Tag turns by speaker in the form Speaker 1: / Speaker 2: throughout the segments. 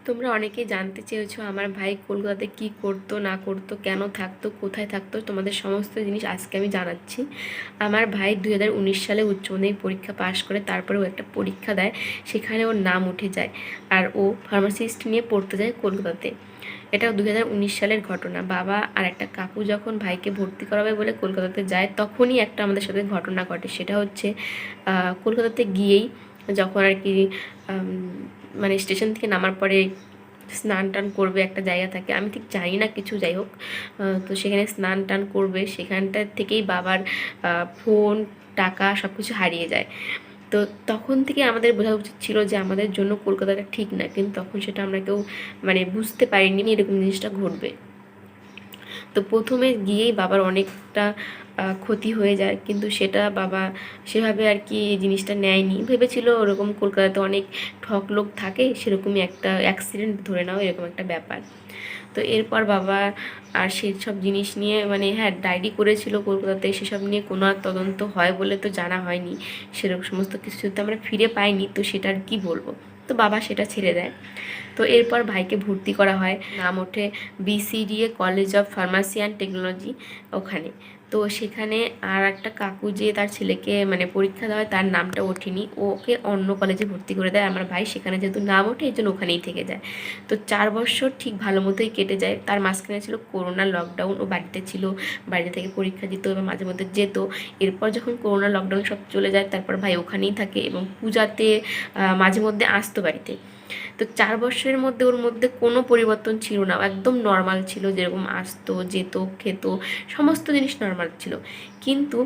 Speaker 1: তোমরা অনেকেই জানতে চেয়েছো আমার ভাই কলকাতাতে কি করতো না করতো, কেন থাকতো, কোথায় থাকতো। তোমাদের সমস্ত জিনিস আজকে আমি জানাচ্ছি। আমার ভাই 2019 সালে উচ্চ মাধ্যমিক পরীক্ষা পাশ করে তারপরে ও একটা পরীক্ষা দেয়, সেখানে ওর নাম উঠে যায় আর ও ফার্মাসিস্ট নিয়ে পড়তে যায় কলকাতাতে। এটা 2019 সালের ঘটনা। বাবা আর একটা কাকু যখন ভাইকে ভর্তি করাবে বলে কলকাতাতে যায়, তখনই একটা আমাদের সাথে ঘটনা ঘটে। সেটা হচ্ছে কলকাতাতে গিয়েই যখন আর কি মানে স্টেশন থেকে নামার পরে স্নান টান করবে, একটা জায়গা থাকে, আমি ঠিক জানি না কিছু, যাই হোক। তো সেখানে স্নান টান করবে, সেখানটা থেকেই বাবার ফোন, টাকা সব কিছু হারিয়ে যায়। তো তখন থেকে আমাদের বোঝা উচিত ছিল যে আমাদের জন্য কলকাতাটা ঠিক না, কিন্তু তখন সেটা আমরা কেউ মানে বুঝতে পারিনি এরকম জিনিসটা ঘটবে। তো প্রথমে গিয়েই বাবার অনেকটা ক্ষতি হয়ে যায়, কিন্তু সেটা বাবা সেভাবে আর কি জিনিসটা নেয়নি। ভেবেছিল ওরকম কলকাতাতে অনেক ঠক লোক থাকে, সেরকমই একটা অ্যাক্সিডেন্ট ধরে নাও, এরকম একটা ব্যাপার। তো এরপর বাবা আর সেসব জিনিস নিয়ে মানে হ্যাঁ ডায়েরি করেছিল কলকাতাতে, সেসব নিয়ে কোনো আর তদন্ত হয় বলে তো জানা হয়নি। সেরকম সমস্ত কিছু তো আমরা ফিরে পাইনি, তো সেটা আর কি বলবো। তো বাবা সেটা ছেড়ে দেয়। তো এরপর ভাইকে ভর্তি করা হয়, নাম ওঠে BCDA college of pharmacy and technology ওখানে। তো সেখানে আর একটা কাকু যে তার ছেলেকে মানে পরীক্ষা দেওয়া হয়, তার নামটা ওঠেনি, ওকে অন্য কলেজে ভর্তি করে দেয়। আমার ভাই সেখানে যেহেতু নাম ওঠে এই জন্য ওখানেই থেকে যায়। তো 4 বছর ঠিক ভালো মতোই কেটে যায়। তার মাঝখানে ছিল করোনা লকডাউন, ও বাড়িতে ছিল, বাড়িতে থেকে পরীক্ষা দিত এবং মাঝে মধ্যে যেত। এরপর যখন করোনা লকডাউন সব চলে যায়, তারপর ভাই ওখানেই থাকে এবং পূজাতে মাঝে মধ্যে আসতো বাড়িতে। তো 4 বছরের মধ্যে ওর মধ্যে কোনো পরিবর্তন ছিল না, একদম নর্মাল ছিল, যেরকম আসতো যেত খেত সমস্ত জিনিস নর্মাল ছিল। কিন্তু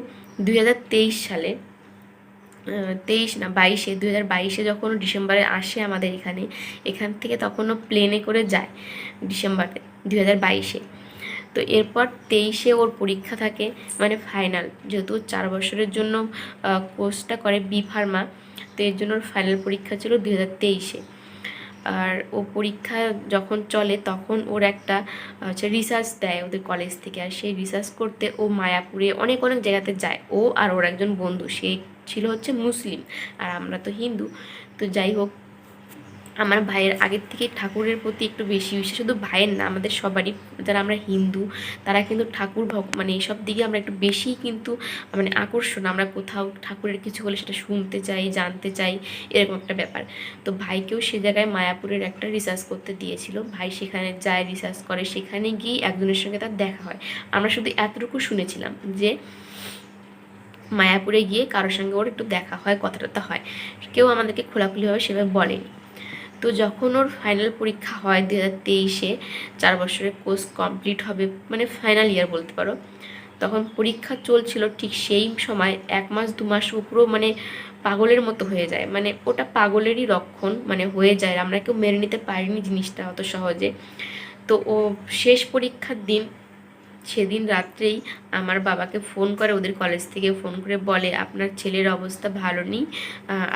Speaker 1: 2023 সালে 23 না 22-এ 2022-এ যখন ডিসেম্বরে আসে আমাদের এখানে, এখান থেকে তখনও প্লেনে করে যায় ডিসেম্বরে 2022-এ। তো এরপর 23-এ ওর পরীক্ষা থাকে, মানে ফাইনাল, যেহেতু 4 বছরের জন্য কোর্সটা করে বি ফার্মা, তো এর জন্য ওর ফাইনাল পরীক্ষা ছিল 2023-এ। আর ও পরীক্ষা যখন চলে তখন ওর একটা হচ্ছে রিসার্চ দেয় ওদের কলেজ থেকে, আর সেই রিসার্চ করতে ও মায়াপুরে অনেক অনেক জায়গাতে যায়। ও আর ওর একজন বন্ধু, সে ছিল হচ্ছে মুসলিম আর আমরা তো হিন্দু। তো যাই হোক, আমার ভাইয়ের আগের থেকে ঠাকুরের প্রতি একটু বেশি বিশ্বাস, শুধু ভাইয়ের না আমাদের সবারই, যারা আমরা হিন্দু তারা কিন্তু ঠাকুর মানে এইসব দিকে আমরা একটু বেশি কিন্তু মানে আকর্ষণ, আমরা কোথাও ঠাকুরের কিছু হলে সেটা শুনতে চাই, জানতে চাই, এরকম একটা ব্যাপার। তো ভাইকেও সে জায়গায় মায়াপুরের একটা রিসার্চ করতে দিয়েছিল, ভাই সেখানে যায় রিসার্চ করে, সেখানে গিয়ে একজনের সঙ্গে তার দেখা হয়। আমরা শুধু এতটুকু শুনেছিলাম যে মায়াপুরে গিয়ে কারোর সঙ্গে ওর একটু দেখা হয়, কথাটা হয়, কেউ আমাদেরকে খোলাখুলিভাবে সেভাবে বলেনি। তো যখন ওর ফাইনাল পরীক্ষা হয় 2023-এ, 4 বছরের কোর্স কমপ্লিট হবে, মানে ফাইনাল ইয়ার বলতে পারো, তখন পরীক্ষা চলছিল, ঠিক সেই সময় 1 মাস 2 মাস ও পুরো মানে পাগলের মতো হয়ে যায়, মানে ওটা পাগলেরই লক্ষণ, মানে হয়ে যায়, আমরা কেউ মেনে নিতে পারিনি জিনিসটা অত সহজে। তো ও শেষ পরীক্ষার দিন, সেদিন রাত্রেই আমার বাবাকে ফোন করে, ওদের কলেজ থেকে ফোন করে বলে আপনার ছেলের অবস্থা ভালো নেই,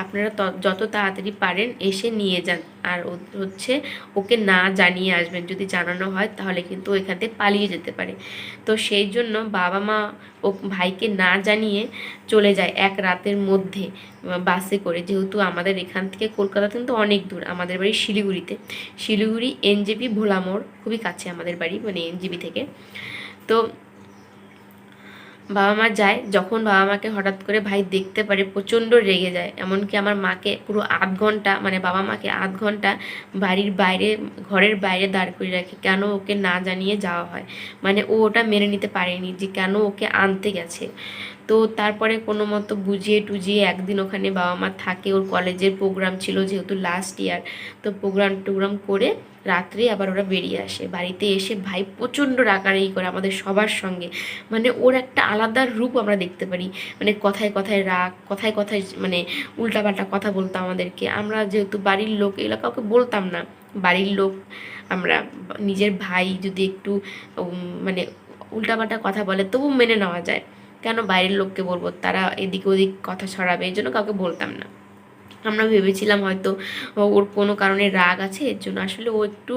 Speaker 1: আপনারা যত তাড়াতাড়ি পারেন এসে নিয়ে যান, আর হচ্ছে ওকে না জানিয়ে আসবেন, যদি জানানো হয় তাহলে কিন্তু এখান থেকে পালিয়ে যেতে পারে। তো সেই জন্য বাবা মা ও ভাইকে না জানিয়ে চলে যায় এক রাতের মধ্যে বাসে করে, যেহেতু আমাদের এখান থেকে কলকাতা কিন্তু অনেক দূর, আমাদের বাড়ি শিলিগুড়িতে, শিলিগুড়ি NJP ভোলামোড় খুবই কাছে আমাদের বাড়ি, মানে NJP থেকে। তো বাবা মা যায়, যখন বাবা মাকে হঠাৎ করে ভাই দেখতে পারে প্রচণ্ড রেগে যায়, এমনকি আমার মাকে পুরো আধ ঘন্টা, মানে বাবা মাকে আধ ঘন্টা বাড়ির বাইরে, ঘরের বাইরে দাঁড় করিয়ে রাখে, কেন ওকে না জানিয়ে যাওয়া হয়, মানে ও ওটা মেনে নিতে পারেনি যে কেন ওকে আনতে গেছে। তো তারপরে কোনো মতো বুঝিয়ে টুজিয়ে একদিন ওখানে বাবা মা থাকে, ওর কলেজের প্রোগ্রাম ছিল যেহেতু লাস্ট ইয়ার, তো প্রোগ্রাম টোগ্রাম করে রাত্রে আবার ওরা বেরিয়ে আসে। বাড়িতে এসে ভাই প্রচণ্ড রাগারাগি করে আমাদের সবার সঙ্গে, মানে ওর একটা আলাদা রূপ আমরা দেখতে পারি, মানে কথায় কথায় রাগ, কথায় কথায় মানে উল্টাপাল্টা কথা বলতো আমাদেরকে, আমরা যেহেতু বাড়ির লোক এগুলো কাউকে বলতাম না, বাড়ির লোক আমরা, নিজের ভাই যদি একটু মানে উল্টাপাল্টা কথা বলে তবু মেনে নেওয়া যায়, কেন বাইরের লোককে বলবো, তারা এদিক ওদিক কথা ছড়াবে, এই জন্য কাউকে বলতাম না। আমরা ভেবেছিলাম হয়তো ওর কোনো কারণে রাগ আছে, এর জন্য। আসলে ও একটু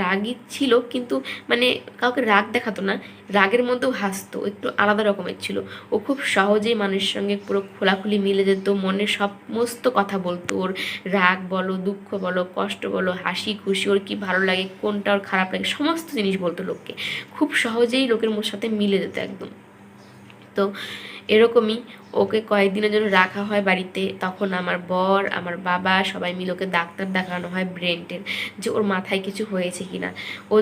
Speaker 1: রাগই ছিল, কিন্তু মানে কাউকে রাগ দেখাতো না, রাগের মধ্যেও হাসতো, একটু আলাদা রকমের ছিল। ও খুব সহজেই মানুষের সঙ্গে পুরো খোলাখুলি মিলে যেত, মনের সমস্ত কথা বলতো। ওর রাগ বলো, দুঃখ বলো, কষ্ট বলো, হাসি খুশি, ওর কী ভালো লাগে, কোনটা ওর খারাপ লাগে, সমস্ত জিনিস বলতো লোককে। খুব সহজেই লোকের সাথে মিলে যেত একদম। তো এরকমই ওকে কয়েকদিনের জন্য রাখা হয় বাড়িতে। তখন আমার বর, আমার বাবা সবাই মিলে ওকে ডাক্তার দেখানো হয় ব্রেনের, যে ওর মাথায় কিছু হয়েছে কিনা। ও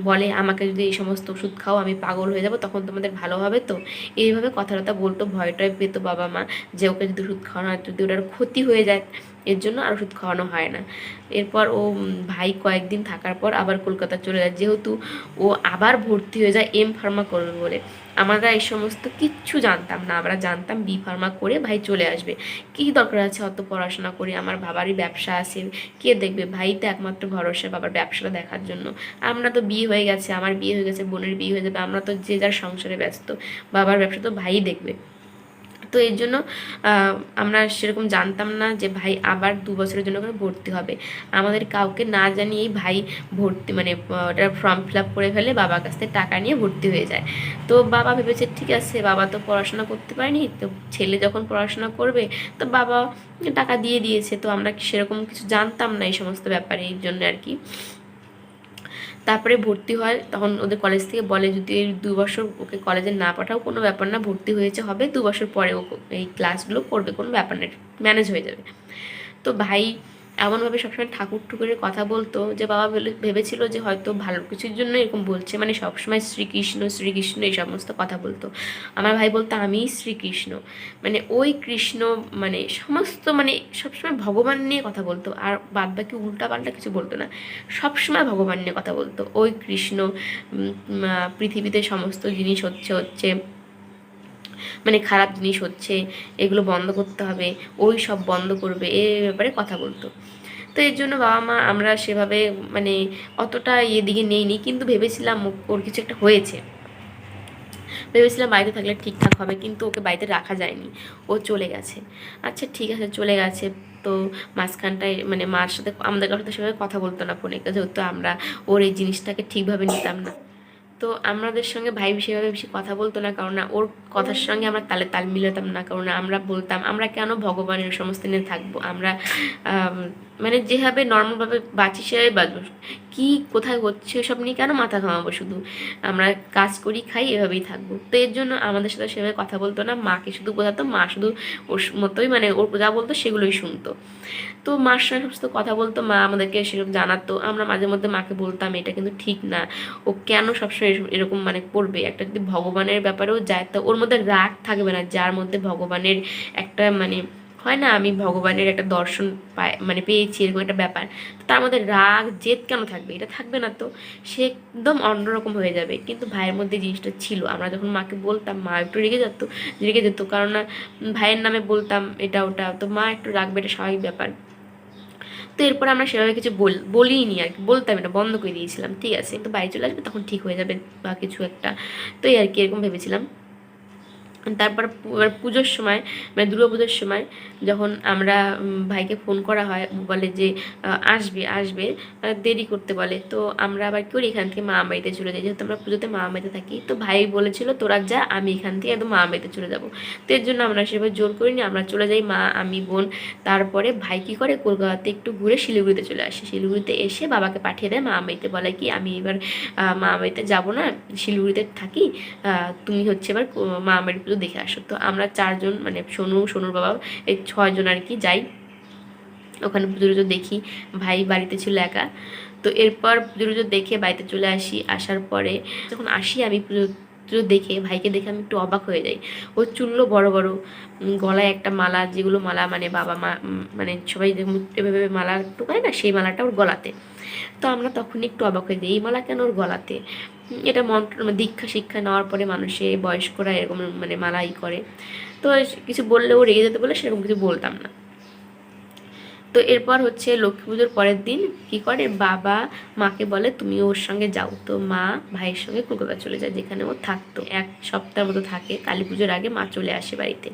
Speaker 1: বলে আমাকে যদি এই সমস্ত ওষুধ খাও আমি পাগল হয়ে যাব, তখন তোমাদের ভালো হবে তো। এইভাবে কথাবার্তা বলতো, ভয়টায় পেতো বাবা মা, যে ওকে যদি ওষুধ খাওয়ানো হয় যদি ওটার ক্ষতি হয়ে যায়, এর জন্য আর ওষুধ খাওয়ানো হয় না। এরপর ও ভাই কয়েকদিন থাকার পর আবার কলকাতা চলে যায়, যেহেতু ও আবার ভর্তি হয়ে যায় এম ফার্মা করবে বলে। আমরা এই সমস্ত কিচ্ছু জানতাম না, আমরা জানতাম বি ফার্মা করে ভাই চলে আসবে। কী দরকার আছে অত পড়াশোনা করে, আমার বাবারই ব্যবসা আছে, কে দেখবে, ভাই তো একমাত্র ভরসা বাবার ব্যবসাটা দেখার জন্য। আমরা তো বিয়ে হয়ে গেছে, আমার বিয়ে হয়ে গেছে, বোনের বিয়ে হয়ে যাবে, আমরা তো যে যার সংসারে ব্যস্ত, বাবার ব্যবসা তো ভাই দেখবে। তো এর জন্য আমরা সেরকম জানতাম না যে ভাই আবার 2 বছরের জন্য করে ভর্তি হবে। আমাদের কাউকে না জানিয়েই ভাই ভর্তি মানে ওটা ফর্ম ফিল আপ করে ফেলে, বাবার কাছ থেকে টাকা নিয়ে ভর্তি হয়ে যায়। তো বাবা ভেবেছে ঠিক আছে, বাবা তো পড়াশোনা করতে পারেনি, তো ছেলে যখন পড়াশোনা করবে তো বাবা টাকা দিয়ে দিয়েছে। তো আমরা সেরকম কিছু জানতাম না এই সমস্ত ব্যাপারে, এই জন্য আর কি। তারপরে ভর্তি হয়, তখন ওদের কলেজ থেকে বলে যদি 2 বছর ওকে কলেজে না পাঠাও কোনো ব্যাপার না, ভর্তি হয়েছে হবে, 2 বছর পরে ও এই ক্লাসগুলো করবে, কোনো ব্যাপার না, ম্যানেজ হয়ে যাবে। তো ভাই এমনভাবে সবসময় ঠাকুর ঠুকুরের কথা বলতো যে বাবা ভেবেছিল যে হয়তো ভালো কিছুর জন্য এরকম বলছে, মানে সবসময় শ্রীকৃষ্ণ শ্রীকৃষ্ণ এই সমস্ত কথা বলতো। আমার ভাই বলতো আমিই শ্রীকৃষ্ণ, মানে ওই কৃষ্ণ, মানে সমস্ত মানে সবসময় ভগবান নিয়ে কথা বলতো, আর বাদ বাকি উল্টাপাল্টা কিছু বলতো না, সবসময় ভগবান নিয়ে কথা বলতো। ওই কৃষ্ণ পৃথিবীতে সমস্ত জিনিস হচ্ছে হচ্ছে মানে খারাপ জিনিস হচ্ছে, এগুলো বন্ধ করতে হবে, ওই সব বন্ধ করবে, এই ব্যাপারে কথা বলতো। তো এর জন্য বাবা মা আমরা সেভাবে মানে অতটা দিকে নেইনি, কিন্তু ভেবেছিলাম ওর কিছু একটা হয়েছে, ভেবেছিলাম বাড়িতে থাকলে ঠিকঠাক হবে, কিন্তু ওকে বাড়িতে রাখা যায়নি, ও চলে গেছে। আচ্ছা ঠিক আছে, চলে গেছে। তো মাঝখানটায় মানে মার সাথে আমাদের কারোর সাথে সেভাবে কথা বলতো না ফোনে, যেহেতু আমরা ওর এই জিনিসটাকে ঠিকভাবে নিতাম না। তো আমাদের সঙ্গে ভাই সেভাবে বেশি কথা বলতো না, কারণ ওর কথার সঙ্গে আমরা তালে তাল মিলাতাম না, কারণ আমরা বলতাম আমরা কেন ভগবানের সমস্ত নিয়ে থাকবো, আমরা মানে যেভাবে নর্মালভাবে বাঁচি সেভাবে বাঁচবো, কী কোথায় হচ্ছে ওসব নিয়ে কেন মাথা ঘামাবো, শুধু আমরা কাজ করি খাই এভাবেই থাকবো। তো এর জন্য আমাদের সাথে সেভাবে কথা বলতো না, মাকে শুধু বোঝাতো, মা শুধু ওর মতোই মানে ওর যা বলতো সেগুলোই শুনতো। তো মার সঙ্গে সমস্ত কথা বলতো, মা আমাদেরকে সেরকম জানাতো, আমরা মাঝে মধ্যে মাকে বলতাম এটা কিন্তু ঠিক না, ও কেন সবসময় এরকম মানে করবে, একটা যদি ভগবানের ব্যাপারেও যায় তো ওর মধ্যে রাগ থাকবে না, যার মধ্যে ভগবানের একটা মানে হয় না আমি ভগবানের একটা দর্শন মানে পেয়েছি এরকম একটা ব্যাপার, তো তার মধ্যে রাগ জেদ কেন থাকবে, এটা থাকবে না তো, সে একদম অন্যরকম হয়ে যাবে। কিন্তু ভাইয়ের মধ্যে জিনিসটা ছিল, আমরা যখন মাকে বলতাম মা একটু রেগে যেত, কারণ না ভাইয়ের নামে বলতাম এটা ওটা, তো মা একটু রাখবে, এটা স্বাভাবিক ব্যাপার। তো এরপর আমরা সেভাবে কিছু বলিনি আর কি, বলতাম, এটা বন্ধ করে দিয়েছিলাম, ঠিক আছে তো বাড়ি চলে আসবে তখন ঠিক হয়ে যাবে বা কিছু একটা। তো এই আর কি এরকম ভেবেছিলাম। তারপর পুজোর সময় মানে পুজোর সময় যখন আমরা ভাইকে ফোন করা হয়, বলে যে আসবে আসবে, দেরি করতে বলে, তো আমরা আবার কি করি এখান থেকে মামা বাড়িতে চলে যাই, যেহেতু আমরা পুজোতে মামা বাড়িতে থাকি। তো ভাই বলেছিল তোরা যা, আমি এখান থেকে একদম মামা বাড়িতে চলে যাবো। তো এর জন্য আমরা সেভাবে জোর করিনি, আমরা চলে যাই মা আমি বোন। তারপরে ভাই কী করে কলকাতাতে একটু ঘুরে শিলিগুড়িতে চলে আসে, শিলিগুড়িতে এসে বাবাকে পাঠিয়ে দেয় মামা বাড়িতে, বলে কি আমি এবার মামা বাড়িতে যাবো না, শিলিগুড়িতে থাকি, তুমি হচ্ছে এবার মামা বাড়ির পুজো দেখে আসো। তো আমরা 4জন মানে সোনুর বাবা এই 6জন আর কি যাই ওখানে, পুজো দেখি। ভাই বাড়িতে ছিল একা। তো এরপর পুজো দেখে বাড়িতে চলে আসি, আসার পরে যখন আসি আমি পুজো দেখে ভাইকে দেখে আমি একটু অবাক হয়ে যাই। ওর চুলগুলো বড় বড়, গলায় একটা মালা, যেগুলো মালা মানে বাবা মা মানে সবাই এভাবে মালা টোকায় না, সেই মালাটা ওর গলাতে। তো আমরা তখনই একটু অবাক হয়ে যাই, এই মালা কেন ওর গলাতে, এটা মন্ত্র দীক্ষা শিক্ষা নেওয়ার পরে মানুষে বয়স্করা এরকম মানে মালাই করে। তো কিছু বললেও রেগে যেতে বলে সেরকম কিছু বলতাম না। তো এরপর হচ্ছে লক্ষ্মী পুজোর পরের দিন কি করে, বাবা মাকে বলে তুমি ওর সঙ্গে যাও। তো মা ভাইয়ের সঙ্গে কলকাতা চলে যায়, যেখানে ও থাকতো। 1 সপ্তাহ মতো থাকে। কালী পুজোর আগে মা চলে আসে বাড়িতে।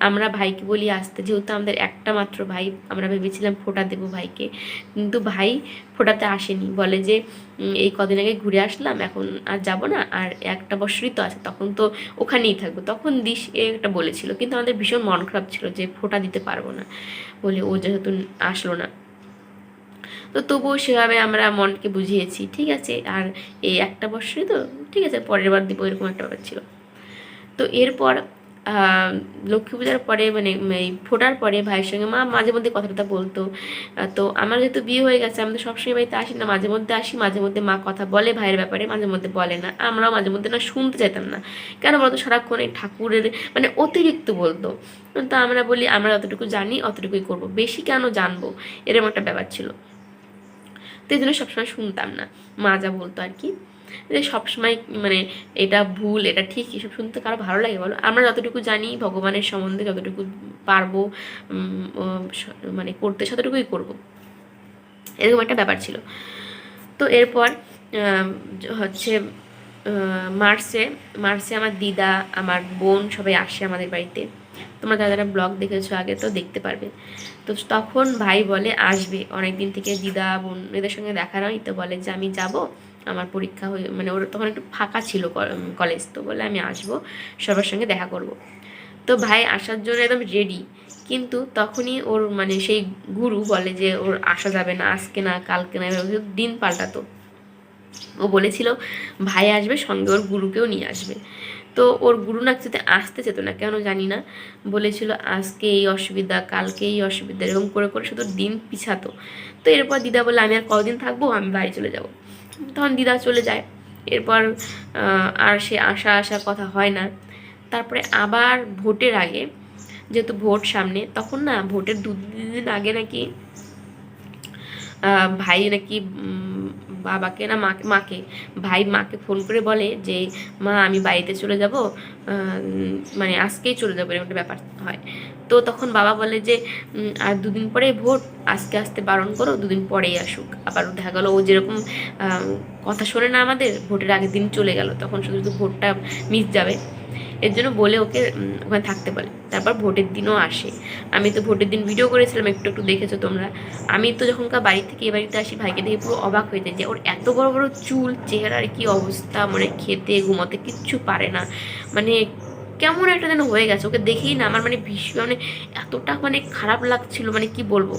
Speaker 1: আমরা ভাইকে বলি আসতে, যেহেতু আমাদের একটা মাত্র ভাই, আমরা ভেবেছিলাম ফোঁটা দেবো ভাইকে, কিন্তু ভাই ফোঁটাতে আসেনি। বলে যে এই কদিন আগে ঘুরে আসলাম, এখন আর যাব না, আর 1 বছরই তো আছে, তখন তো ওখানেই থাকবো, তখন দিস, একটা বলেছিল। কিন্তু আমাদের ভীষণ মন খারাপ ছিল যে ফোঁটা দিতে পারবো না বলে, ও যেহেতু আসলো না। তো তবুও সেভাবে আমরা মনকে বুঝিয়েছি, ঠিক আছে, আর এই 1 বছরই তো, ঠিক আছে, পরের বার দিব, এরকম একটা ব্যাপার ছিল। তো এরপর লক্ষ্মী পূজার পরে মানে এই ফোটার পরে ভাইয়ের সঙ্গে মা মাঝে মধ্যে কথা বলতো। তো আমার যেহেতু বিয়ে হয়ে গেছে, আমি তো সবসময় বাড়িতে আসি না, মাঝে মধ্যে আসি, মাঝে মধ্যে মা কথা বলে ভাইয়ের ব্যাপারে, মাঝে মধ্যে বলে না। আমরাও মাঝে মধ্যে না শুনতে চাইতাম না, কেন বলতো, সারাক্ষণ এই ঠাকুরের মানে অতিরিক্ত বলতো। তো আমরা বলি আমরা যতটুকু জানি অতটুকুই করবো, বেশি কেন জানবো, এরকম একটা ব্যাপার ছিল। তো এই জন্য সবসময় শুনতাম না মা যা বলতো আর কি, যে সবসময় মানে এটা ভুল এটা ঠিক এসব শুনতে কারো ভালো লাগে বলো? আমরা যতটুকু জানি ভগবানের সম্বন্ধে, যতটুকু পারবো মানে করতে, ততটুকুই করব, এরকম একটা ব্যাপার ছিল। তো এরপর হচ্ছে মার্চে মার্চে আমার দিদা, আমার বোন সবাই আসে আমাদের বাড়িতে। তোমরা যারা যারা ব্লগ দেখেছো আগে তো দেখতে পারবে। তো তখন ভাই বলে আসবে, অনেক দিন থেকে দিদা বোন এদের সঙ্গে দেখা নয়, তো বলে যে আমি যাব, আমার পরীক্ষা হয়ে মানে ওর তখন একটু ফাঁকা ছিল কলেজ, তো বলে আমি আসবো, সবার সঙ্গে দেখা করব। তো ভাই আসার জন্য একদম রেডি, কিন্তু তখনই ওর মানে সেই গুরু বলে যে ওর আসা যাবে না, আজকে না কালকে না, দিন পাল্টাতো। ও বলেছিল ভাই আসবে সঙ্গে ওর গুরুকেও নিয়ে আসবে। তো ওর গুরু না কিছুতে আসতে চেত না, কেন জানি না, বলেছিল আজকে এই অসুবিধা, কালকে এই অসুবিধা, এরকম করে করে শুধু দিন পিছাতো। তো এরপর দিদা বলে আমি আর কদিন থাকবো, আমি বাড়ি চলে যাব। তখন দিদা চলে যায়। এরপর আর সে আসার কথা হয় না। তারপরে আবার ভোটের আগে, যেহেতু ভোট সামনে, তখন না ভোটের 2 দিন আগে নাকি ভাই নাকি বাবাকে না মাকে ভাই মাকে ফোন করে বলে যে মা আমি বাড়িতে চলে যাব, মানে আজকেই চলে যাবো, এরকম একটা ব্যাপার হয়। তো তখন বাবা বলে যে আর 2 দিন পরে ভোট, আজকে আসতে বারণ করো, 2 দিন পরেই আসুক। আবার দেখা গেলো ও যেরকম কথা শোনে না, আমাদের ভোটের আগের দিন চলে গেল, তখন শুধু শুধু ভোটটা মিস যাবে, এর জন্য বলে ওকে ওখানে থাকতে বলে। তারপর ভোটের দিনও আসে। আমি তো ভোটের দিন ভিডিও করেছিলাম, একটু একটু দেখেছো তোমরা। আমি তো যখনকার বাড়ি থেকে এ বাড়িতে আসি, ভাইকে দেখে পুরো অবাক হয়ে যায় যে ওর এত বড় বড় চুল, চেহারার কি অবস্থা, মানে খেতে ঘুমোতে কিচ্ছু পারে না, মানে কেমন একটা যেন হয়ে গেছে। ওকে দেখেই না আমার মানে ভীষণ মানে এতটা মানে খারাপ লাগছিল, মানে কি বলবো,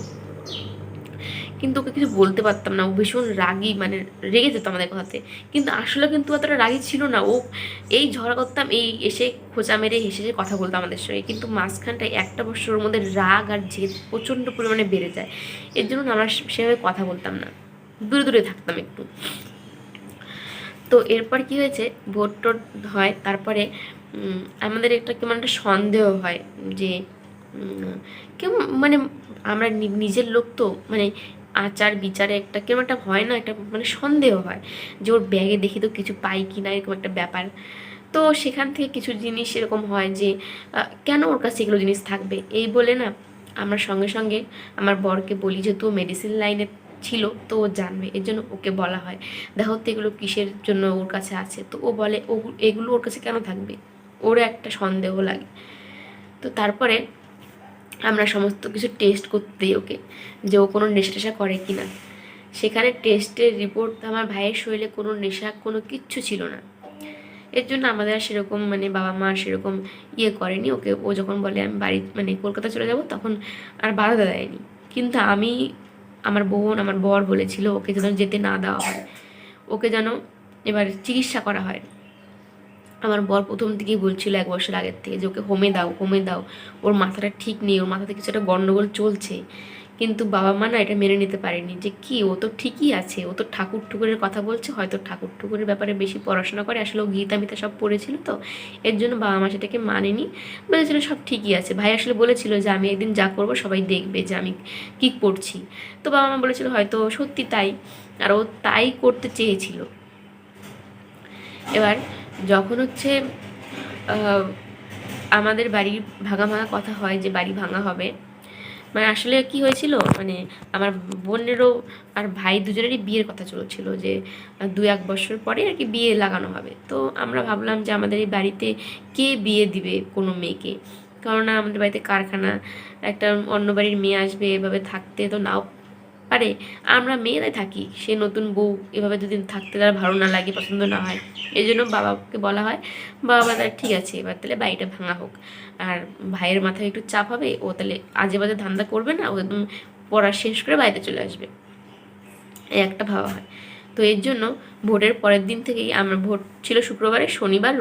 Speaker 1: কিন্তু ওকে কিছু বলতে পারতাম না। ও ভীষণ রাগী, মানে রেগে যেত আমাদের কথাতে, কিন্তু আসলে কিন্তু অতটা রাগী ছিল না ও। এই ঝগড়া করতাম, এই এসে খোঁচা মেরে হেসে হেসে কথা বলতো আমাদের সঙ্গে, কিন্তু মাঝখানটায় 1 বছরের মধ্যে রাগ আর জেদ প্রচণ্ড পরিমাণে বেড়ে যায়। এর জন্য আমরা সেভাবে কথা বলতাম না, দূরে দূরে থাকতাম একটু। তো এরপর কি হয়েছে, ভোট টোট হয়, তারপরে আমাদের একটা কেমন একটা সন্দেহ হয় যে কেমন মানে আমরা নিজের লোক তো, মানে আচার বিচারে একটা কেমন একটা হয় না, একটা মানে সন্দেহ হয় যে ওর ব্যাগে দেখি তো কিছু পাই কি না, এরকম একটা ব্যাপার। তো সেখান থেকে কিছু জিনিস এরকম হয় যে কেন ওর কাছে এগুলো জিনিস থাকবে, এই বলে না আমরা সঙ্গে সঙ্গে আমার বরকে বলি, যেহেতু মেডিসিন লাইনে ছিল তো ও জানবে, এর জন্য ওকে বলা হয় দেখো তো এগুলো কিসের জন্য ওর কাছে আছে। তো ও বলে ও এগুলো ওর কাছে কেন থাকবে, ওর একটা সন্দেহ লাগে। তো তারপরে আমরা সমস্ত কিছু টেস্ট করতে দিই ওকে, যে ও কোনো নেশা টেশা করে কি না। সেখানে টেস্টের রিপোর্ট আমার ভাইয়ের শরীরে কোনো নেশা কোনো কিচ্ছু ছিল না। এর জন্য আমাদের আর সেরকম মানে বাবা মা সেরকম ইয়ে করেনি ওকে। ও যখন বলে আমি বাড়ি মানে কলকাতা চলে যাব, তখন আর বাধা দেয়নি। কিন্তু আমি, আমার বোন, আমার বর বলেছিল ওকে যেন যেতে না দেওয়া হয়, ওকে যেন এবার চিকিৎসা করা হয়। আমার বর প্রথম থেকেই বলছিল 1 বছর আগের থেকে যে ওকে হোমে দাও, হোমে দাও, ওর মাথাটা ঠিক নেই, ওর মাথাতে কিছু একটা গণ্ডগোল চলছে। কিন্তু বাবা মা না এটা মেনে নিতে পারেনি, যে কি ও তো ঠিকই আছে, ও তো ঠাকুর ঠুকুরের কথা বলছে, হয়তো ঠাকুর ঠুকুরের ব্যাপারে বেশি পড়াশোনা করে, আসলে ও গীতা মিতা সব পড়েছিল তো, এর জন্য বাবা মা সেটাকে মানেনি, বলেছিল সব ঠিকই আছে। ভাই আসলে বলেছিল যে আমি একদিন যা করবো সবাই দেখবে যে আমি কী করছি। তো বাবা মা বলেছিল হয়তো সত্যি তাই, আর ও তাই করতে চেয়েছিল। এবার যখন হচ্ছে আমাদের বাড়ির ভাঙা ভাঙা কথা হয় যে বাড়ি ভাঙা হবে, মানে আসলে কি হয়েছিল, মানে আমার বোনেরও আর ভাই দুজনেরই বিয়ের কথা চলছিল, যে 2-1 বছর পরে আর কি বিয়ে লাগানো হবে। তো আমরা ভাবলাম যে আমাদের এই বাড়িতে কে বিয়ে দিবে কোনো মেয়েকে, কারণ আমাদের বাড়িতে কারখানা, একটা অন্য বাড়ির মেয়ে আসবে, এভাবে থাকতে তো নাও পারে। আমরা মেয়েরাই থাকি, সে নতুন বউ এভাবে দুদিন থাকতে তার ভালো না লাগে, পছন্দ না হয়, এই জন্য বাবাকে বলা হয়। বাবা তাহলে ঠিক আছে, এবার তাহলে বাড়িটা ভাঙা হোক, আর ভাইয়ের মাথায় একটু চাপ হবে, ও তাহলে আজে বাজে ধান্দা করবে না, ও একদম পড়া শেষ করে বাড়িতে চলে আসবে, এই একটা ভাবা হয়। তো এর জন্য ভোটের পরের দিন থেকেই, আমরা ভোট ছিল শুক্রবারে, শনিবার,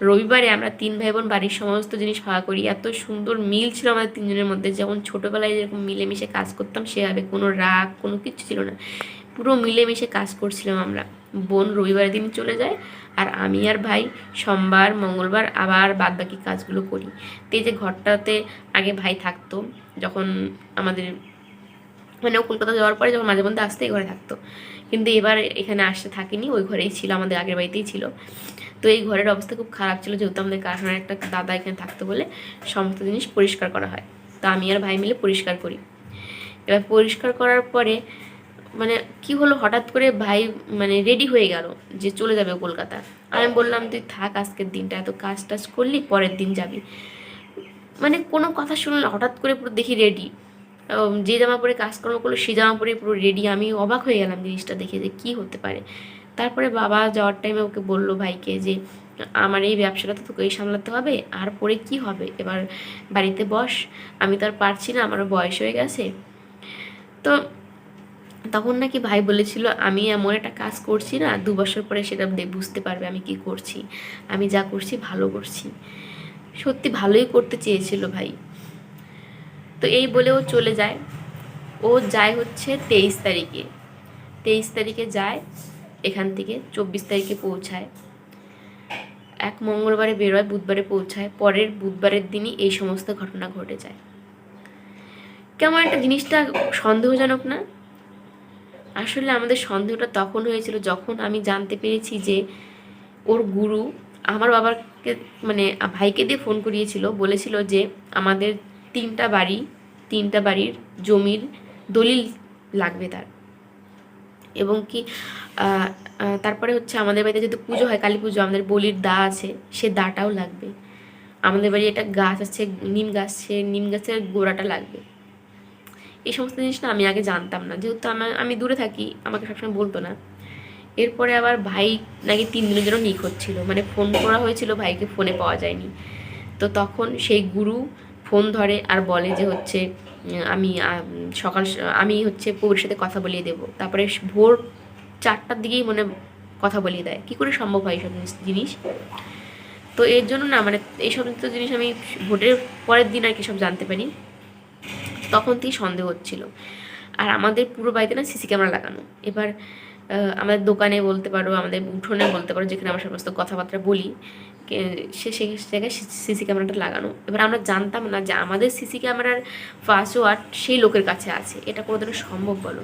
Speaker 1: রবিবারে আমরা 3 ভাই বোন বাড়ির সমস্ত জিনিস ভাগ করি। এত সুন্দর মিল ছিল আমাদের 3জনের মধ্যে, যেমন ছোটোবেলায় যেরকম মিলেমিশে কাজ করতাম সেভাবে, কোনো রাগ কোনো কিছু ছিল না, পুরো মিলেমিশে কাজ করছিলাম আমরা। বোন রবিবারের দিন চলে যায়, আর আমি আর ভাই সোমবার মঙ্গলবার আবার বাদ বাকি কাজগুলো করি। তো এই যে ঘরটাতে আগে ভাই থাকতো, যখন আমাদের মানে ও কলকাতা যাওয়ার পরে যখন মাঝে মধ্যে আসতে এই ঘরে থাকতো, কিন্তু এবার এখানে আসতে থাকেনি, ওই ঘরেই ছিল, আমাদের আগের বাড়িতেই ছিল। তো এই ঘরের অবস্থা খুব খারাপ ছিল, যেহেতু আমাদের কারখানার একটা দাদা এখানে থাকতো বলে সমস্ত জিনিস পরিষ্কার করা হয়। তো আমি আর ভাই মিলে পরিষ্কার করি। এবার পরিষ্কার করার পরে মানে কি হলো, হঠাৎ করে ভাই মানে রেডি হয়ে গেল যে চলে যাবে কলকাতা। আমি বললাম তুই থাক, আজকের দিনটা এত কাজ টাজ করলি, পরের দিন যাবি। মানে কোনো কথা শুনলে হঠাৎ করে পুরো দেখি রেডি, যে জামা পরে কাজকর্ম করলো সেই জামা পরে পুরো রেডি। আমি অবাক হয়ে গেলাম জিনিসটা দেখে যে কী হতে পারে। তারপরে বাবা যাওয়ার টাইমে ওকে বললো ভাইকে যে আমার এই ব্যবসাটা তো তোকেই সামলাতে হবে, আর পরে কি হবে, এবার বাড়িতে বস, আমি তো আর পারছি না, আমারও বয়স হয়ে গেছে। তো তখন নাকি ভাই বলেছিল আমি এমন একটা কাজ করছি না, 2 বছর পরে সেটা বুঝতে পারবে আমি কি করছি, আমি যা করছি ভালো করছি। সত্যি ভালোই করতে চেয়েছিল ভাই। তো এই বলে ও চলে যায়। ও যায় হচ্ছে 23 তারিখে, 23 তারিখে যায় এখান থেকে, 24 তারিখে পৌঁছায়। এক মঙ্গলবারে বেরোয়, বুধবারে পৌঁছায়, পরের বুধবারের দিনই এই সমস্ত ঘটনা ঘটে যায়। কেমন একটা জিনিসটা সন্দেহজনক না? আসলে আমাদের সন্দেহটা তখন হয়েছিল যখন আমি জানতে পেরেছি যে ওর গুরু আমার বাবাকে মানে ভাইকে দিয়ে ফোন করিয়েছিল, বলেছিল যে আমাদের 3টা বাড়ির জমির দলিল লাগবে তার, এবং কি তারপরে হচ্ছে আমাদের বাড়িতে যেহেতু পুজো হয়, কালী পুজো, আমাদের বলির দা আছে, সে দাটাও লাগবে। আমাদের বাড়ি একটা গাছ আছে, নিম গাছ, সে নিম গাছের গোড়াটা লাগবে। এই সমস্ত জিনিস না আমি আগে জানতাম না, যেহেতু আমি দূরে থাকি, আমাকে সবসময় বলতো না। এরপরে আবার ভাই নাকি 3 দিনের জন্য নিখোঁজ ছিল, মানে ফোন করা হয়েছিল, ভাইকে ফোনে পাওয়া যায়নি। তো তখন সেই গুরু ফোন ধরে আর বলে যে হচ্ছে আমি সকাল আমি হচ্ছে পৌরের সাথে কথা বলিয়ে দেবো। তারপরে ভোর 4টার দিকেই মনে কথা বলিয়ে দেয়। কী করে সম্ভব হয় এইসব জিনিস? তো এর জন্য না মানে এই সমস্ত জিনিস আমি ভোটের পরের দিন আর কি সব জানতে পারি, তখন থেকেই সন্দেহ হচ্ছিল। আর আমাদের পুরো বাড়িতে না সিসি ক্যামেরা লাগানো। এবার আমাদের দোকানে বলতে পারো, আমাদের উঠোনে বলতে পারো, যেখানে আমরা সমস্ত কথাবার্তা বলি, সেই জায়গায় সিসি ক্যামেরাটা লাগানো। এবার আমরা জানতাম না যে আমাদের সিসি ক্যামেরার পাসওয়ার্ড সেই লোকের কাছে আছে। এটা কোনোদিনও সম্ভব বলো?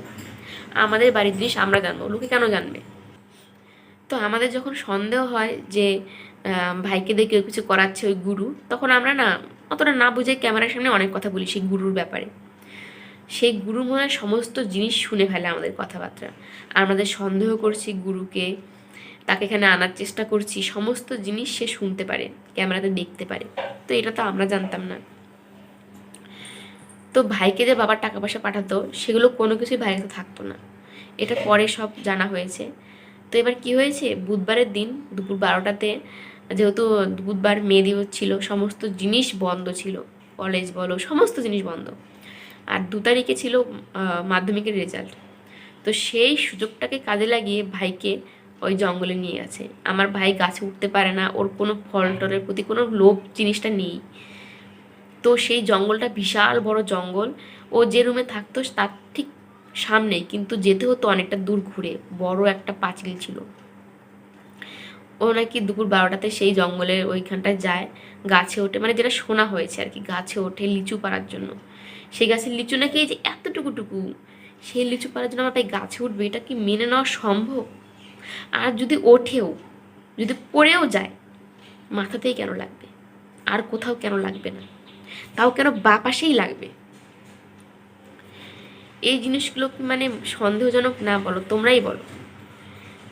Speaker 1: আমাদের বাড়ির জিনিস আমরা জানবো, লোকে কেন জানবে? তো আমাদের যখন সন্দেহ হয় যে ভাইকে দিয়ে কেউ কিছু করাচ্ছে ওই গুরু, তখন আমরা না অতটা না বুঝে ক্যামেরার সামনে অনেক কথা বলি সেই গুরুর ব্যাপারে। সেই গুরু মনে হয় সমস্ত জিনিস শুনে ফেলে আমাদের কথাবার্তা, আর আমাদের সন্দেহ করছি গুরুকে, তাকে এখানে আনার চেষ্টা করছি, সমস্ত জিনিস সে শুনতে পারে, ক্যামেরাতে দেখতে পারে। তো এটা তো আমরা জানতাম না। তো ভাইকে যে বাবার টাকা পয়সা পাঠাতো সেগুলো কোনো কিছুই ভাইয়ের কাছে থাকতো না, এটা পরে সব জানা হয়েছে। তো এবার কি হয়েছে, বুধবারের দিন দুপুর 12টাতে, যেহেতু বুধবার মে দিবস ছিল, সমস্ত জিনিস বন্ধ ছিল, কলেজ বলো সমস্ত জিনিস বন্ধ, আর 2 তারিখে ছিল মাধ্যমিকের রেজাল্ট। তো সেই সুযোগটাকে কাজে লাগিয়ে ভাইকে ওই জঙ্গলে নিয়ে গেছে। আমার ভাই গাছে উঠতে পারে না, ওর কোনো ফল টলের প্রতি কোনো লোভ জিনিসটা নেই। তো সেই জঙ্গলটা বিশাল বড় জঙ্গল, ও যে রুমে থাকতো তার ঠিক সামনেই, কিন্তু যেতে হতো অনেকটা দূর ঘুরে, বড় একটা পাঁচিল ছিল। ও নাকি দুপুর 12টাতে সেই জঙ্গলের ওইখানটায় যায়, গাছে ওঠে, মানে যেটা শোনা হয়েছে আর কি, গাছে ওঠে লিচু পাড়ার জন্য। সেই গাছের লিচু নাকি এই যে এতটুকুটুকু, সেই লিচু পাড়ার জন্য আমার ভাই গাছে উঠবে, এটা কি মেনে নেওয়া সম্ভব? আর যদি ওঠেও, যদি পড়েও যায়, মাথাতেই কেন লাগবে, আর কোথাও কেন লাগবে না, তাও কেন বা পাশেই লাগবে? এই জিনিসগুলো কি মানে সন্দেহজনক না বলো? তোমরাই বলো।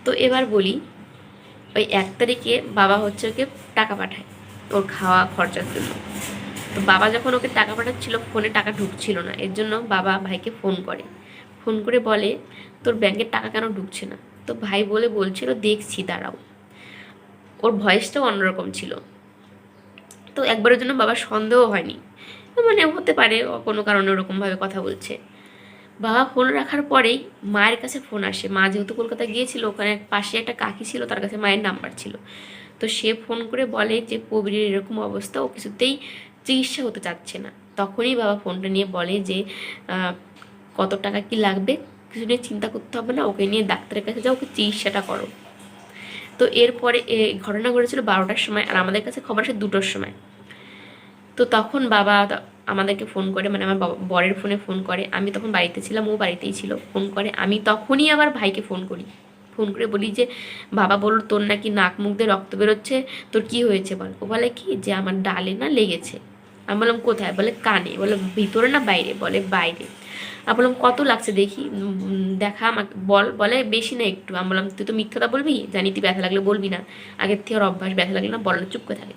Speaker 1: তো এবার বলি, ওই 1 তারিখে বাবা হচ্ছে ওকে টাকা পাঠায় ওর খাওয়া খরচার জন্য। তো বাবা যখন ওকে টাকা পাঠাচ্ছিল, ফোনে টাকা ঢুকছিল না, এর জন্য বাবা ভাইকে ফোন করে, ফোন করে বলে তোর ব্যাংকের টাকা কেন ঢুকছে না? তো ভাই বলছিল দেখছি দাঁড়াও। ওর ভয়েসটাও অন্যরকম ছিল। তো একবারের জন্য বাবার সন্দেহ হয়নি, মানে হতে পারে কোনো কারণে ওরকমভাবে কথা বলছে। বাবা ফোন রাখার পরেই মায়ের কাছে ফোন আসে। মা যেহেতু কলকাতা গিয়েছিল, ওখানে পাশে একটা কাকি ছিল, তার কাছে মায়ের নাম্বার ছিল। তো সে ফোন করে বলে যে প্রবীরের এরকম অবস্থা, ও কিছুতেই চিকিৎসা হতে চাচ্ছে না। তখনই বাবা ফোনটা নিয়ে বলে যে কত টাকা কি লাগবে কিছু নিয়ে চিন্তা করতে হবে না, ওকে নিয়ে ডাক্তারের কাছে যাও, ওকে চিকিৎসাটা করো। তো এরপরে ঘটনা ঘটেছিল 12টার সময়, আর আমাদের কাছে খবর আসে 2টোর সময়। তো তখন বাবা আমাদেরকে ফোন করে, মানে আমার বরের ফোনে ফোন করে, আমি তখন বাড়িতে ছিলাম, ও বাড়িতেই ছিল, ফোন করে। আমি তখনই আবার ভাইকে ফোন করি, ফোন করে বলি যে বাবা বলল তোর নাকি নাক মুখ দিয়ে রক্ত বেরোচ্ছে, তোর কি হয়েছে বল। ও বলে কি যে আমার ডালে না লেগেছে। আমি বললাম কোথায়? বলে কানে। বলে ভিতরে না বাইরে? বলে বাইরে। আমি বললাম কত লাগছে দেখি, দেখা আমাকে বল। বলে বেশি না একটু। আমি বললাম তুই তো মিথ্যাটা বলবি, জানি তুই ব্যথা লাগলে বলবি না, আগের থেকে ওর অভ্যাস, ব্যথা লাগলে না বল না, চুপ করে থাকে।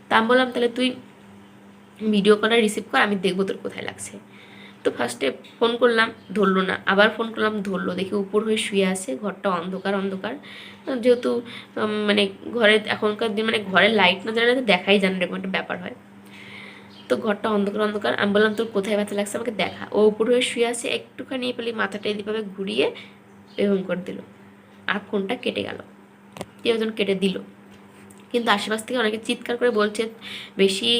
Speaker 1: তা আমি বললাম তাহলে তুই ভিডিও কলটা রিসিভ কর, আমি দেখবো তোর কোথায় লাগছে। তো ফার্স্টে ফোন করলাম, ধরলো না, আবার ফোন করলাম, ধরলো। দেখি উপর হয়ে শুয়ে আছে, ঘরটা অন্ধকার অন্ধকার, যেহেতু মানে ঘরে এখনকার দিন মানে ঘরে লাইট না জ্বালালে দেখাই যায় না, এরকম একটা ব্যাপার হয়। তো ঘরটা অন্ধকার অন্ধকার। আমি বললাম তোর কোথায় ব্যথা লাগছে আমাকে দেখা। ও উপর হয়ে শুয়ে আছে, একটুখানি পেলে মাথাটা এদিকভাবে ঘুরিয়ে এরকম করে দিল, আর ফোনটা কেটে গেল। কেউ একজন কেটে দিল। কিন্তু আশেপাশ থেকে অনেকে চিৎকার করে বলছে বেশি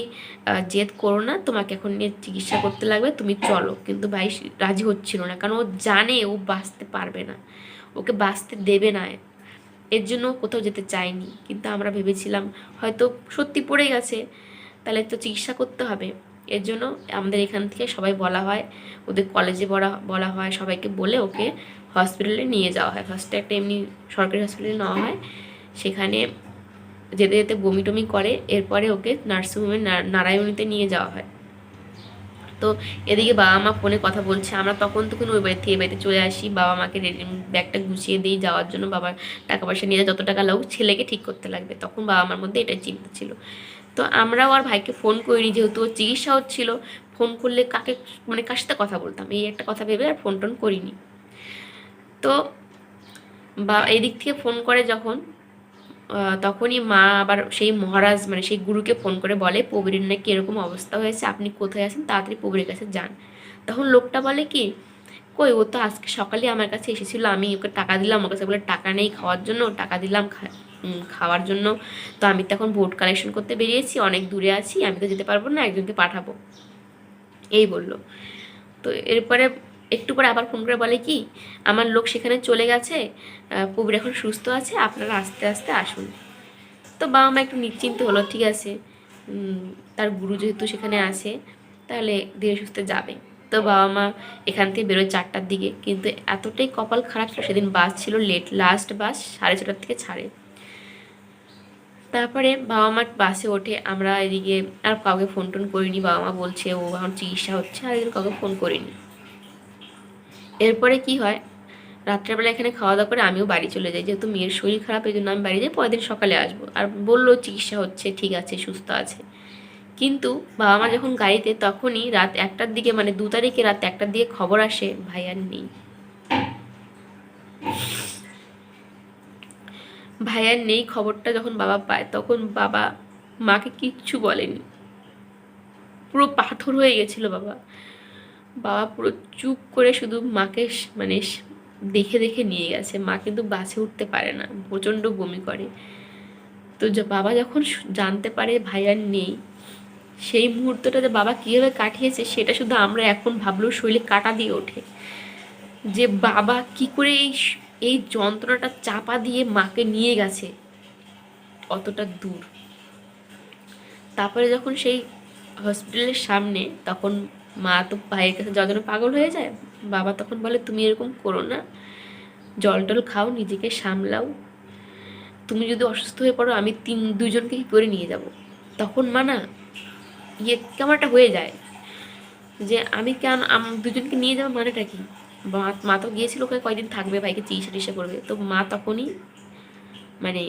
Speaker 1: জেদ করো না, তোমাকে এখন নিয়ে চিকিৎসা করতে লাগবে, তুমি চলো। কিন্তু ভাই রাজি হচ্ছিল না, কারণ ও জানে ও বাঁচতে পারবে না, ওকে বাঁচতে দেবে না, এর জন্য কোথাও যেতে চায়নি। কিন্তু আমরা ভেবেছিলাম হয়তো সত্যি পড়ে গেছে, তাহলে তো চিকিৎসা করতে হবে। এর জন্য আমাদের এখান থেকে সবাই বলা হয়, ওদের কলেজে বলা হয়, সবাইকে বলে ওকে হসপিটালে নিয়ে যাওয়া হয়। ফার্স্টে একটা এমনি সরকারি হসপিটালে নেওয়া হয়, সেখানে যেতে যেতে বমি টমি করে, এরপরে ওকে নার্সিংহোমে নারায়ণীতে নিয়ে যাওয়া হয়। তো এদিকে বাবা মা ফোনে কথা বলছে, আমরা তখন ওই বাড়ি থেকে বাড়িতে চলে আসি, বাবা মাকে ব্যাগটা গুছিয়ে দিই যাওয়ার জন্য। বাবার টাকা পয়সা নিয়ে যত টাকা লাগুক ছেলেকে ঠিক করতে লাগবে, তখন বাবা মার মধ্যে এটাই চিন্তা ছিল। তো আমরাও আর ভাইকে ফোন করিনি, যেহেতু ওর চিকিৎসা হচ্ছিল। ফোন করলে কাকে মানে কার সাথে কথা বলতাম, এই একটা কথা ভেবে আর ফোন টোন করিনি। তো বা এই দিক থেকে ফোন করে যখন, তখনই মা আবার সেই মহারাজ মানে সেই গুরুকে ফোন করে বলে প্রবীরের নাকি এরকম অবস্থা হয়েছে, আপনি কোথায় আছেন, তাড়াতাড়ি প্রবীরের কাছে যান। তখন লোকটা বলে কি কই, ও তো আজকে সকালে আমার কাছে এসেছিলো, আমি ওকে টাকা দিলাম, ওর কাছে বলে টাকা নেই খাওয়ার জন্য, টাকা দিলাম খাওয়ার জন্য, তো আমি তো এখন ভোট কালেকশন করতে বেরিয়েছি, অনেক দূরে আছি, আমি তো যেতে পারবো না, একজনকে পাঠাবো, এই বললো। তো এরপরে একটু পরে আবার ফোন করে বলে কি আমার লোক সেখানে চলে গেছে, প্রবীর এখন সুস্থ আছে, আপনারা আস্তে আস্তে আসুন। তো বাবা মা একটু নিশ্চিন্ত হলো, ঠিক আছে তার গুরু যেহেতু সেখানে আছে, তাহলে ধীরে সুস্থে যাবে। তো বাবা মা এখান থেকে বেরোয় 4টার দিকে, কিন্তু এতটাই কপাল খারাপ ছিল, সেদিন বাস ছিল লেট, লাস্ট বাস 6:30টার থেকে ছাড়ে। তারপরে বাবা মা বাসে ওঠে, আমরা এদিকে আর কাউকে ফোন টোন করিনি, বাবা মা বলছে ও এখন চিকিৎসা হচ্ছে, আর এদিকে কাউকে ফোন করিনি। এরপরে কি হয়, রাত্রেবেলা এখানে খাওয়া দাওয়া করে আমিও বাড়ি চলে যাই, যেহেতু মেয়ের শরীর খারাপ, এই জন্য আমি বাড়ি যাই, পরের দিন সকালে আসবো। আর বললো চিকিৎসা হচ্ছে, ঠিক আছে, সুস্থ আছে। কিন্তু বাবা মা যখন গাড়িতে, তখনই রাত 1টার দিকে, মানে 2 তারিখে রাত 1টার দিকে খবর আসে ভাই আর নেই। ভাই আর নেই খবরটা যখন বাবা পায়, তখন বাবা মাকে কিচ্ছু বলেনি, পুরো পাথর হয়ে গেছিল বাবা। বাবা পুরো চুপ করে শুধু মাকে মানে দেখে দেখে নিয়ে গেছে। মা কিন্তু বাসে উঠতে পারে না, প্রচণ্ড বমি করে। তো বাবা যখন জানতে পারে ভাই আর নেই, সেই মুহূর্তটা যে বাবা কীভাবে কাটিয়েছে সেটা শুধু আমরা এখন ভাবলেও শরীরে কাটা দিয়ে ওঠে, যে বাবা কি করে এই যন্ত্রণাটা চাপা দিয়ে মাকে নিয়ে গেছে অতটা দূর। তারপরে যখন সেই হসপিটালের সামনে, তখন মা তো ভাইয়ের কাছে যাওয়ার জন্য পাগল হয়ে যায়। বাবা তখন বলে তুমি এরকম করো না, জল টল খাও, নিজেকে সামলাও, তুমি যদি অসুস্থ হয়ে পড়ো আমি দুজনকে কি করে নিয়ে যাব। তখন মা না কেমন একটা হয়ে যায়, যে আমি কেন দুজনকে নিয়ে যাওয়া মানেটা কি? মা তো গিয়েছিল, ওকে কয়দিন থাকবে, ভাইকে চিকিৎসা টিসা করবে, তো মা তখনই মানে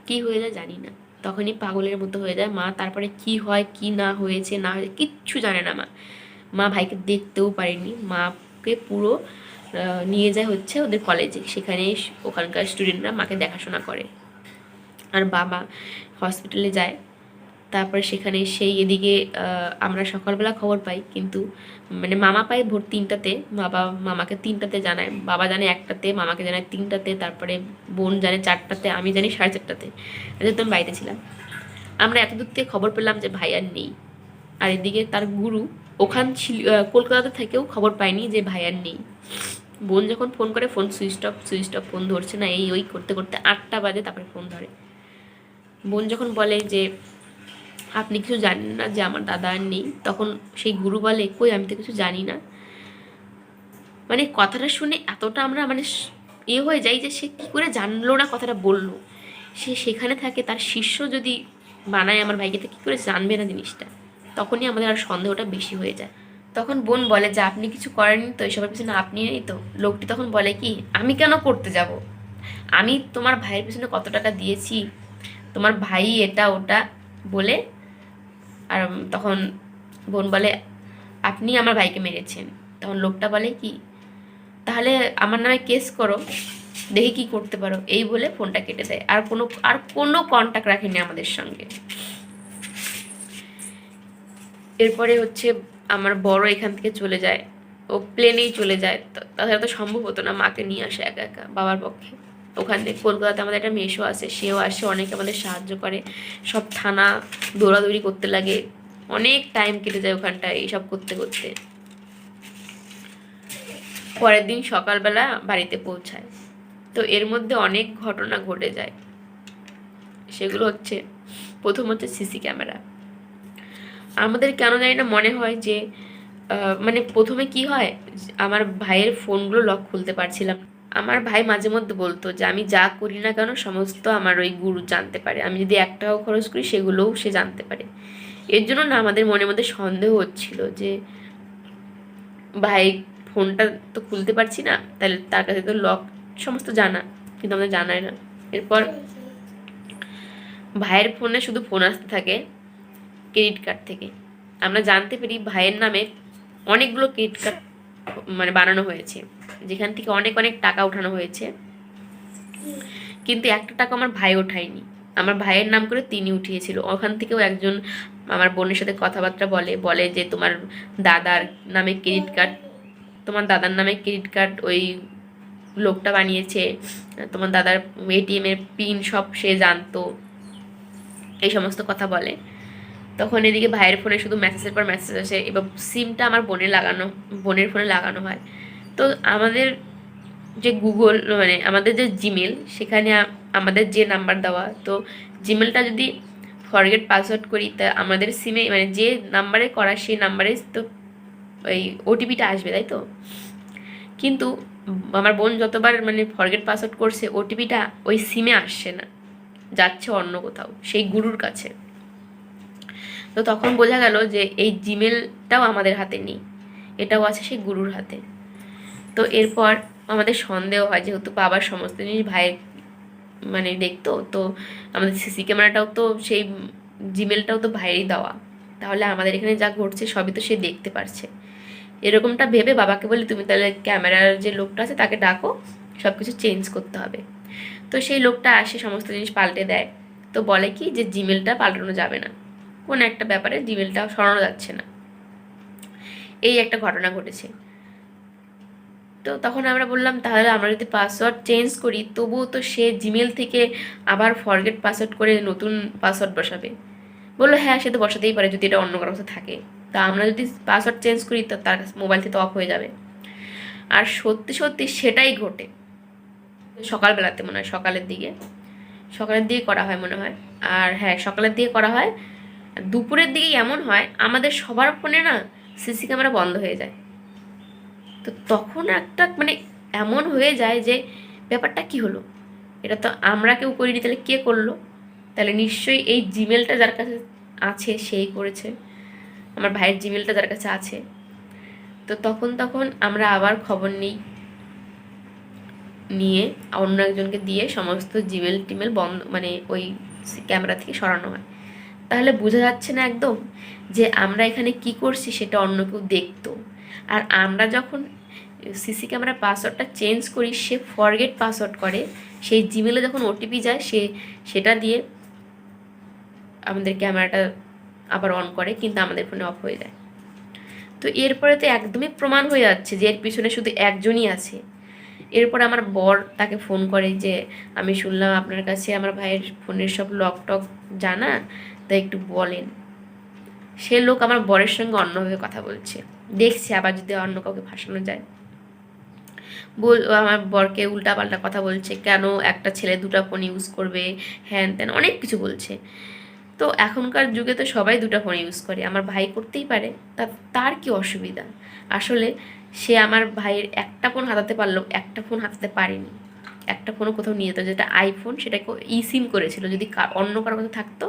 Speaker 1: কি হয়ে যায় জানি না, তখনই পাগলের মতো হয়ে যায় মা। তারপরে কি হয় কি না হয়েছে না হয়েছে কিচ্ছু জানে না মা। মা ভাইকে দেখতেও পারেনি। মাকে পুরো নিয়ে যায় হচ্ছে ওদের কলেজে, সেখানে ওখানকার স্টুডেন্টরা মাকে দেখাশোনা করে। আর বাবা হসপিটালে যায়। তারপরে সেখানে সেই এদিকে আমরা সকালবেলা খবর পাই, কিন্তু মানে মামা পায় ভোর 3টাতে, বাবা মামাকে 3টাতে জানায়, বাবা জানে 1টাতে, মামাকে জানায় 3টাতে, তারপরে বোন জানে 4টাতে, আমি জানি 4:30টাতে, যেহেতু আমি বাড়িতে ছিলাম। আমরা এত দূর থেকে খবর পেলাম যে ভাই আর নেই। আর এদিকে তার গুরু ওখান কলকাতা থেকেও খবর পায়নি যে ভাই আর নেই। বোন যখন ফোন করে, ফোন সুইচ অফ, ফোন ধরছে না, এই ওই করতে করতে 8টা বাজে, তারপরে ফোন ধরে। বোন যখন বলে যে আপনি কিছু জানেন না যে আমার দাদা আর নেই, তখন সেই গুরু বলে কই আমি তো কিছু জানি না। মানে কথাটা শুনে এতটা আমরা মানে হয়ে যাই যে সে কী করে জানলো না, কথাটা বললো। সে সেখানে থাকে, তার শিষ্য যদি বানায় আমার ভাইকে, তো কী করে জানবে না জিনিসটা? তখনই আমাদের আর সন্দেহটা বেশি হয়ে যায়। তখন বোন বলে যে আপনি কিছু করেননি তো, এসবের পিছনে আপনি নেই তো? লোকটি তখন বলে কি, আমি কেন করতে যাব? আমি তোমার ভাইয়ের পিছনে কত টাকা দিয়েছি, তোমার ভাই এটা ওটা বলে। আর তখন বোন বলে আপনি আমার ভাইকে মেরেছেন। তখন লোকটা বলে কি, তাহলে আমার নামে কেস করো, দেখি কি করতে পারো, এই বলে ফোনটা কেটে দেয়। আর কোনো কন্ট্যাক্ট রাখেনি আমাদের সঙ্গে। এরপরে হচ্ছে আমার বড় এখান থেকে চলে যায়, ও প্লেনেই চলে যায়। তাছাড়া তো সম্ভব হতো না মাকে নিয়ে আসে একা একা বাবার পক্ষে। ওখান থেকে কলকাতাতে আমাদের একটা মেশো আছে, সেও আসে, অনেকে আমাদের সাহায্য করে। সব থানা দৌড়াদৌড়ি করতে লাগে, অনেক টাইম কেটে যায় ওখানটায় এইসব করতে করতে। পরের দিন সকালবেলা বাড়িতে পৌঁছায়। তো এর মধ্যে অনেক ঘটনা ঘটে যায়। সেগুলো হচ্ছে, প্রথম হচ্ছে সিসি ক্যামেরা। আমাদের কেন জানি না মনে হয় যে মানে প্রথমে কি হয়, আমার ভাইয়ের ফোনগুলো লক খুলতে পারছিলাম। আমার ভাই মাঝে মধ্যে বলতো যে আমি যা করি না কেন সমস্ত আমার ওই গুরু জানতে পারে, আমি যদি 1 টাকাও খরচ করি সেগুলোও সে জানতে পারে। এর জন্য না আমাদের মনের মধ্যে সন্দেহ হচ্ছিল যে ভাই ফোনটা তো খুলতে পারছি না, তাহলে তার কাছে তো লক সমস্ত জানা, কিন্তু আমাদের জানায় না। এরপর ভাইয়ের ফোনে শুধু ফোন আসতে থাকে ক্রেডিট কার্ড থেকে। আমরা জানতে পারি ভাইয়ের নামে অনেকগুলো ক্রেডিট কার্ড মানে বানানো হয়েছে, যেখান থেকে অনেক অনেক টাকা উঠানো হয়েছে, কিন্তু একটা টাকা আমার ভাই ওঠায়নি। আমার ভাইয়ের নাম করে তিনি উঠিয়েছিল। ওখান থেকেও একজন আমার বোনের সাথে কথাবার্তা বলে যে তোমার দাদার নামে ক্রেডিট কার্ড, তোমার দাদার নামে ক্রেডিট কার্ড ওই লোকটা বানিয়েছে, তোমার দাদার এটিএম এর পিন সব সে জানতো, এই সমস্ত কথা বলে। তখন এদিকে ভাইয়ের ফোনে শুধু মেসেজের পর মেসেজ আসে। এবার সিমটা আমার বোনের ফোনে লাগানো হয়। তো আমাদের যে গুগল মানে আমাদের যে জিমেল, সেখানে আমাদের যে নাম্বার দেওয়া, তো জিমেলটা যদি ফরগেট পাসওয়ার্ড করি, তা আমাদের সিমে মানে যে নাম্বারে করা সেই নাম্বারে তো ওই ওটিপিটা আসবে, তাই তো? কিন্তু আমার বোন যতবার মানে ফরগেট পাসওয়ার্ড করছে, ওটিপিটা ওই সিমে আসছে না, যাচ্ছে অন্য কোথাও, সেই গুরুর কাছে। তো তখন বোঝা গেল যে এই জিমেলটাও আমাদের হাতে নেই, এটাও আছে সেই গুরুর হাতে। তো এরপর আমাদের সন্দেহ হয়, যেহেতু বাবার সমস্ত জিনিস ভাইয়ের মানে দেখতো, তো আমাদের সিসি ক্যামেরাটাও তো সেই জিমেলটাও তো ভাইয়েরই দেওয়া, তাহলে আমাদের এখানে যা ঘটছে সবই তো সে দেখতে পারছে। এরকমটা ভেবে বাবাকে বলি তুমি তাহলে ক্যামেরার যে লোকটা আছে তাকে ডাকো, সব কিছু চেঞ্জ করতে হবে। তো সেই লোকটা আসে, সমস্ত জিনিস পাল্টে দেয়। তো বলে কি যে জিমেলটা পাল্টানো যাবে না, কোন একটা ব্যাপারে জিমেলটা সরানো যাচ্ছে না। এই একটা ঘটনা ঘটেছে। তো তখন আমরা বললাম তাহলে আমরা যদি পাসওয়ার্ড চেঞ্জ করি, তবুও তো সে জিমেল থেকে আবার ফরগেট পাসওয়ার্ড করে নতুন পাসওয়ার্ড বসাবে। বললো হ্যাঁ, সে তো বসাতেই পারে যদি এটা অন্য কারো কাছে থাকে। তা আমরা যদি পাসওয়ার্ড চেঞ্জ করি, তো তার মোবাইল থেকে অফ হয়ে যাবে। আর সত্যি সত্যি সেটাই ঘটে। সকালবেলাতে মনে হয়, সকালের দিকে করা হয় মনে হয়। আর হ্যাঁ, সকালের দিকে করা হয়। দুপুরের দিকে এমন হয় আমাদের সবার ফোনে না সিসি ক্যামেরা বন্ধ হয়ে যায়। তো তখন একটা মানে এমন হয়ে যায় যে ব্যাপারটা কি হলো, এটা তো আমরা কেউ করিনি, তাহলে কে করলো? তাহলে নিশ্চয়ই এই জিমেলটা যার কাছে আছে সেই করেছে। আমার ভাইয়ের জিমেলটা যার কাছে আছে। তো তখন আমরা আবার খবর নিয়ে অন্য একজনকে দিয়ে সমস্ত জিমেল টিমেল বন্ধ, মানে ওই ক্যামেরা থেকে সরানো হয়। তাহলে বোঝা যাচ্ছে না একদম যে আমরা এখানে কি করছি সেটা অন্য কেউ দেখতো। আর আমরা যখন সিসি ক্যামেরার পাসওয়ার্ডটা চেঞ্জ করি, সে ফরগেট পাসওয়ার্ড করে, সেই জিমেলে যখন ওটিপি যায় সেটা দিয়ে আমাদের ক্যামেরাটা আবার অন করে, কিন্তু আমাদের ফোনে অফ হয়ে যায়। তো এরপরে তো একদমই প্রমাণ হয়ে যাচ্ছে যে এর পিছনে শুধু একজনই আছে। এরপর আমার বর তাকে ফোন করে যে আমি শুনলাম আপনার কাছে আমার ভাইয়ের ফোনের সব লক টক জানা, তাই একটু বলেন। সে লোক আমার বরের সঙ্গে অন্যভাবে কথা বলছে, দেখছি আবার যদি অন্য কাউকে ফাঁসানো যায়। আমার বরকে উল্টাপাল্টা কথা বলছে, কেন একটা ছেলে দুটা ফোন ইউজ করবে, হ্যান ত্যান অনেক কিছু বলছে। তো এখনকার যুগে তো সবাই দুটো ফোন ইউজ করে, আমার ভাই করতেই পারে, তার কি অসুবিধা? আসলে সে আমার ভাইয়ের একটা ফোন হাতাতে পারলো, একটা ফোন হাতাতে পারেনি। একটা ফোনও কোথাও নিয়ে যেত, যেটা আইফোন, সেটাকে সিম করেছিল। যদি অন্য কারোর কাছে থাকতো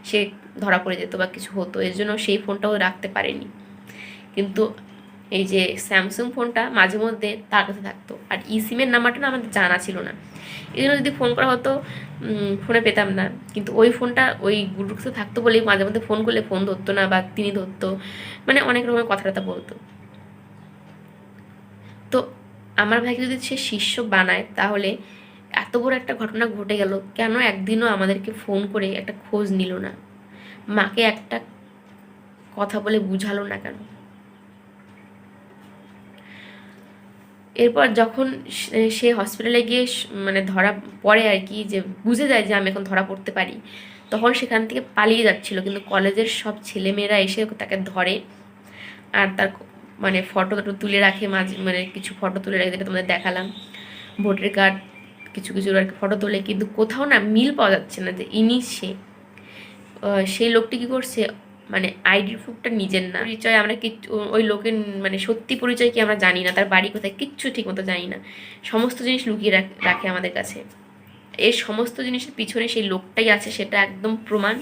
Speaker 1: সে ধরা পড়ে যেত বা কিছু হতো, এর জন্য সেই ফোনটাও রাখতে পারেনি। কিন্তু এই যে স্যামসাং ফোনটা মাঝে মধ্যে তার কাছে থাকতো, আর সিমের নাম্বারটা না আমাদের জানা ছিল না, এই জন্য যদি ফোন করা হতো ফোনে পেতাম না। কিন্তু ওই ফোনটা ওই গুরুর কাছে থাকতো বলেই মাঝে মধ্যে ফোন করলে ফোন ধরতো না, বা তিনি ধরতো, মানে অনেক রকমের কথাবার্তা বলতো। তো আমার ভাইকে যদি সে শিষ্য বানায়, তাহলে এত বড় একটা ঘটনা ঘটে গেল, কেন একদিনও আমাদেরকে ফোন করে একটা খোঁজ নিল না? মাকে একটা কথা বলে বুঝালো না কেন? এরপর যখন সে হসপিটালে গিয়ে মানে ধরা পড়ে আর কি, যে বুঝে যায় যে আমি এখন ধরা পড়তে পারি, তখন সেখান থেকে পালিয়ে যাচ্ছিল, কিন্তু কলেজের সব ছেলেমেয়েরা এসে তাকে ধরে, আর তার মানে ফটো তুলে রাখে, মাঝে মানে কিছু ফটো তুলে রাখে, যেটা তোমাদের দেখালাম, ভোটার কার্ড কিছু কিছু আর কি ফটো তোলে, কিন্তু কোথাও না মিল পাওয়া যাচ্ছে না যে ইনি সে। সেই লোকটি কী করছে, মানে আইডি প্রুফটা নিজের না, পরিচয় আমরা কিচ্ছু, ওই লোকের মানে সত্যি পরিচয় কি আমরা জানি না, তার বাড়ি কোথায় কিচ্ছু ঠিক মতো জানি না, সমস্ত জিনিস লুকিয়ে রাখে আমাদের কাছে। এর সমস্ত জিনিসের পিছনে সেই লোকটাই আছে, সেটা একদম প্রমাণ।